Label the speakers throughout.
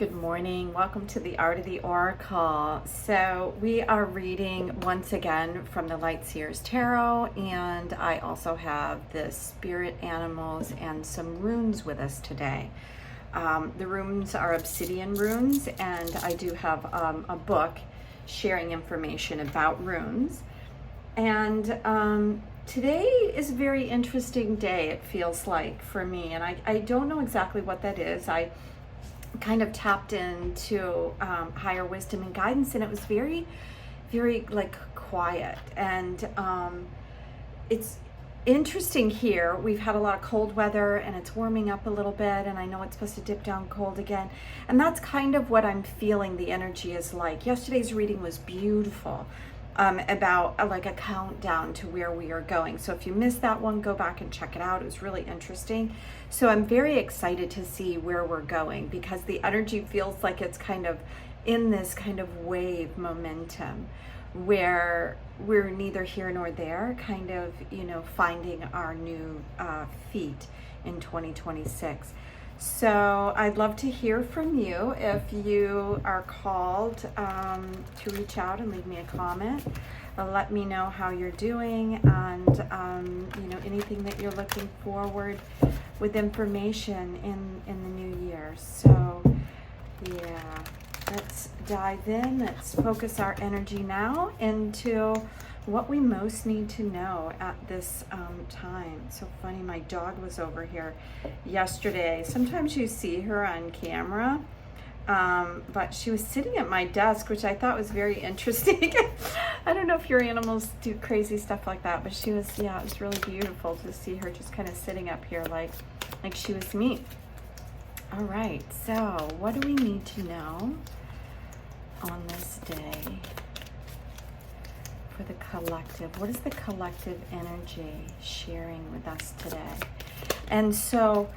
Speaker 1: Good morning. Welcome to the Art of the Oracle. So we are reading once again from the Light Seer's Tarot, and I also have the spirit animals and some runes with us today. The runes are Obsidian runes, and I do have a book sharing information about runes. And today is a very interesting day, it feels like, for me, and I don't know exactly what that is. I kind of tapped into higher wisdom and guidance, and it was very like quiet, and it's interesting here. We've had a lot of cold weather and it's warming up a little bit, and I know it's supposed to dip down cold again, and that's kind of what I'm feeling the energy is like. Yesterday's reading was beautiful, about like a countdown to where we are going. So if you missed that one, go back and check it out. It was really interesting. So I'm very excited to see where we're going, because the energy feels like it's kind of in this kind of wave momentum where we're neither here nor there, kind of, finding our new feet in 2026. So I'd love to hear from you if you are called to reach out and leave me a comment. Let me know how you're doing, and anything that you're looking forward with information in the new year. So yeah, let's dive in. Let's focus our energy now into what we most need to know at this time. So funny, my dog was over here yesterday. Sometimes you see her on camera, but she was sitting at my desk, which I thought was very interesting. I don't know if your animals do crazy stuff like that, but she was, yeah, it was really beautiful to see her just kind of sitting up here like she was me. All right, so what do we need to know on this day for the collective? What is the collective energy sharing with us today? And so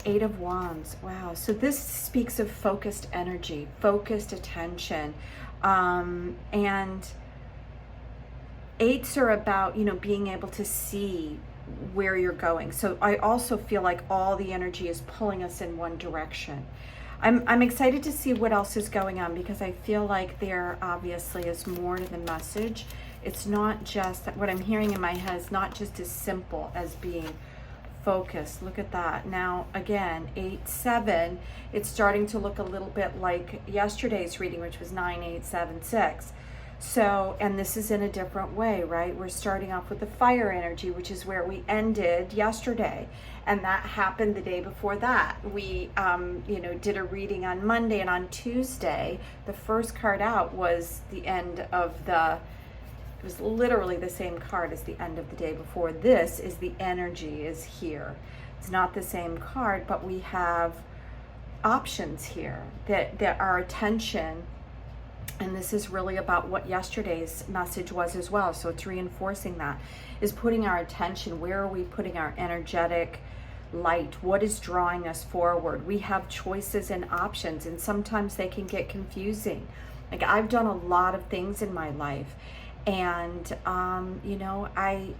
Speaker 1: 8 of Wands, wow. So this speaks of focused energy, focused attention, and 8s are about, being able to see where you're going. So I also feel like all the energy is pulling us in one direction. I'm excited to see what else is going on, because I feel like there obviously is more to the message. It's not just what I'm hearing in my head is not just as simple as being focused. Look at that. Now again, 8-7, it's starting to look a little bit like yesterday's reading, which was 9-8-7-6. So, and this is in a different way, right? We're starting off with the fire energy, which is where we ended yesterday. And that happened the day before that. We, did a reading on Monday, and on Tuesday, the first card out was the end of it was literally the same card as the end of the day before. This is the energy is here. It's not the same card, but we have options here that our attention, and this is really about what yesterday's message was as well, so it's reinforcing that, is putting our attention. Where are we putting our energetic light? What is drawing us forward? We have choices and options, and sometimes they can get confusing. Like, I've done a lot of things in my life, and I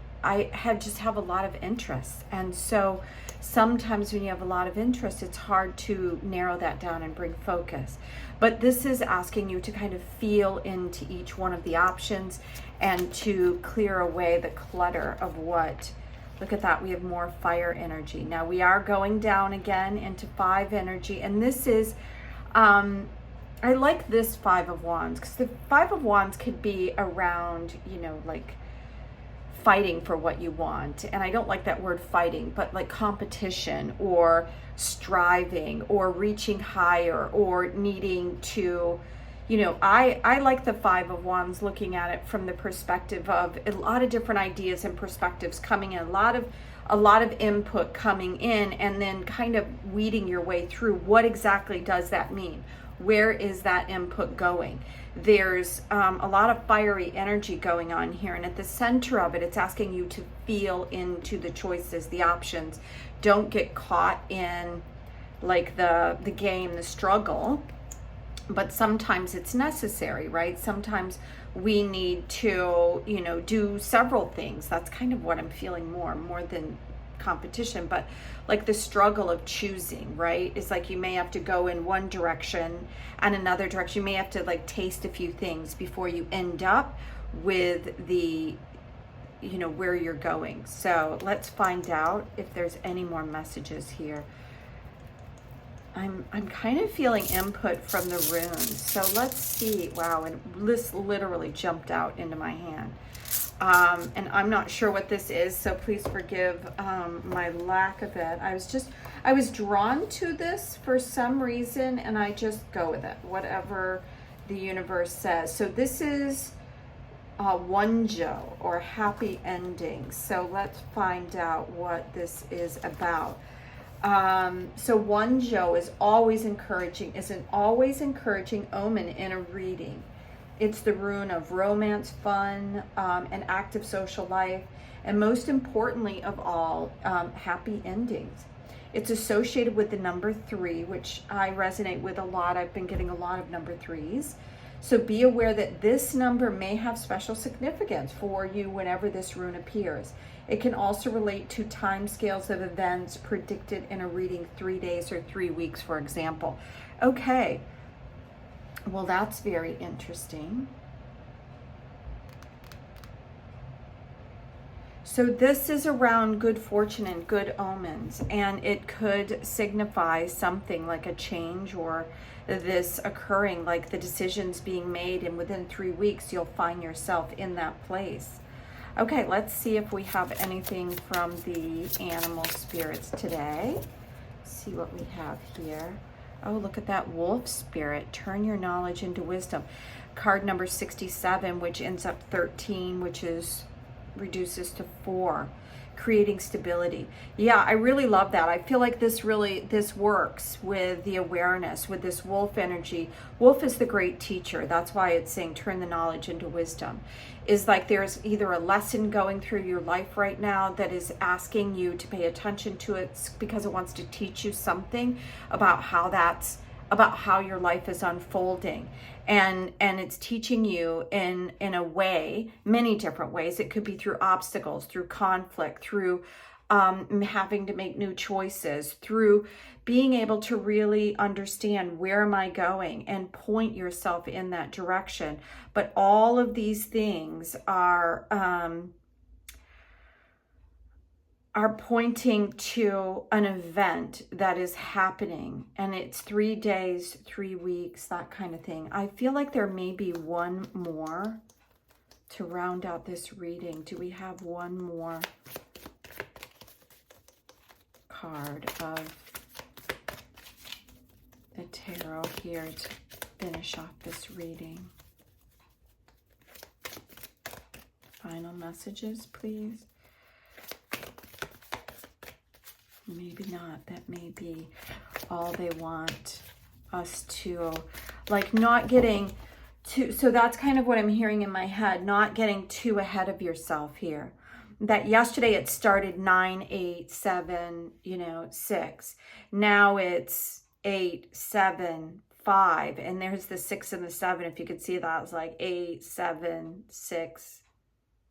Speaker 1: have a lot of interests, and so sometimes when you have a lot of interest, it's hard to narrow that down and bring focus. But this is asking you to kind of feel into each one of the options and to clear away the clutter of what. Look at that, we have more fire energy. Now we are going down again into 5 energy, and this is I like this 5 of Wands, because the 5 of Wands could be around, like fighting for what you want. And I don't like that word fighting, but like competition or striving or reaching higher or needing to, I like the 5 of Wands, looking at it from the perspective of a lot of different ideas and perspectives coming in, a lot of input coming in, and then kind of weeding your way through what exactly does that mean? Where is that input going? There's a lot of fiery energy going on here, and at the center of it, it's asking you to feel into the choices, the options. Don't get caught in like the game, the struggle, but sometimes it's necessary, right? Sometimes we need to, do several things. That's kind of what I'm feeling more than competition, but like the struggle of choosing, right? It's like you may have to go in one direction and another direction. You may have to like taste a few things before you end up with the, you know, where you're going. So let's find out if there's any more messages here. I'm kind of feeling input from the runes. So let's see. Wow, and this literally jumped out into my hand. And I'm not sure what this is, so please forgive my lack of it. I was drawn to this for some reason, and I just go with it, whatever the universe says. So this is Wonjo, or happy endings. So let's find out what this is about. So Wonjo is an always encouraging omen in a reading. It's the rune of romance, fun, and active social life, and most importantly of all, happy endings. It's associated with the number 3, which I resonate with a lot. I've been getting a lot of number 3s. So be aware that this number may have special significance for you whenever this rune appears. It can also relate to time scales of events predicted in a reading, 3 days or 3 weeks, for example. Okay. Well, that's very interesting. So this is around good fortune and good omens, and it could signify something like a change or this occurring, like the decisions being made, and within 3 weeks you'll find yourself in that place. Okay, let's see if we have anything from the animal spirits today. See what we have here. Oh, look at that wolf spirit. Turn your knowledge into wisdom. Card number 67, which ends up 13, which reduces to 4. Creating stability. Yeah, I really love that. I feel like this works with the awareness, with this wolf energy. Wolf is the great teacher. That's why it's saying turn the knowledge into wisdom. Is like there's either a lesson going through your life right now that is asking you to pay attention to it because it wants to teach you something about how your life is unfolding. And it's teaching you in a way, many different ways. It could be through obstacles, through conflict, through having to make new choices, through being able to really understand where am I going and point yourself in that direction. But all of these things are pointing to an event that is happening, and it's 3 days, 3 weeks, that kind of thing. I feel like there may be one more to round out this reading. Do we have one more card of the tarot here to finish off this reading? Final messages, please. Maybe not. That may be all they want us to, like, not getting too, so that's kind of what I'm hearing in my head, not getting too ahead of yourself here. That yesterday it started 9, 8, 7, 6. Now it's 8, 7, 5, and there's the 6 and the 7. If you could see that, it's like 8, 7, 6,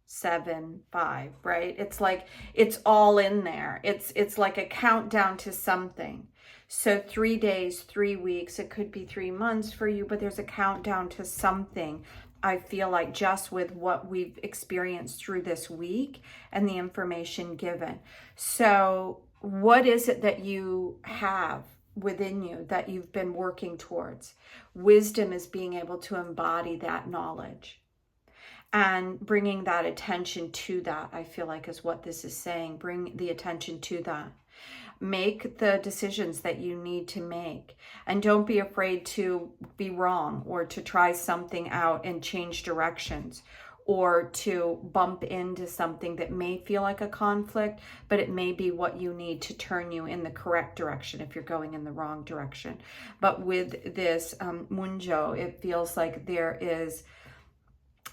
Speaker 1: 7, 5, right? It's like it's all in there. It's like a countdown to something. So 3 days, 3 weeks, it could be 3 months for you, but there's a countdown to something. I feel like just with what we've experienced through this week and the information given. So what is it that you have within you that you've been working towards? Wisdom is being able to embody that knowledge. And bringing that attention to that, I feel like, is what this is saying. Bring the attention to that. Make the decisions that you need to make. And don't be afraid to be wrong or to try something out and change directions, or to bump into something that may feel like a conflict, but it may be what you need to turn you in the correct direction if you're going in the wrong direction. But with this Munjo, it feels like there is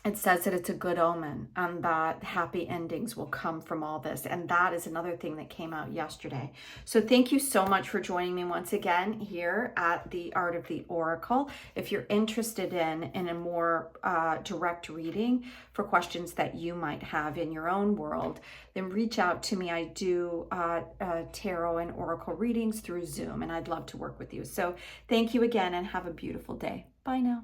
Speaker 1: it says that it's a good omen and that happy endings will come from all this. And that is another thing that came out yesterday. So thank you so much for joining me once again here at the Art of the Oracle. If you're interested in a more direct reading for questions that you might have in your own world, then reach out to me. I do tarot and oracle readings through Zoom, and I'd love to work with you. So thank you again and have a beautiful day. Bye now.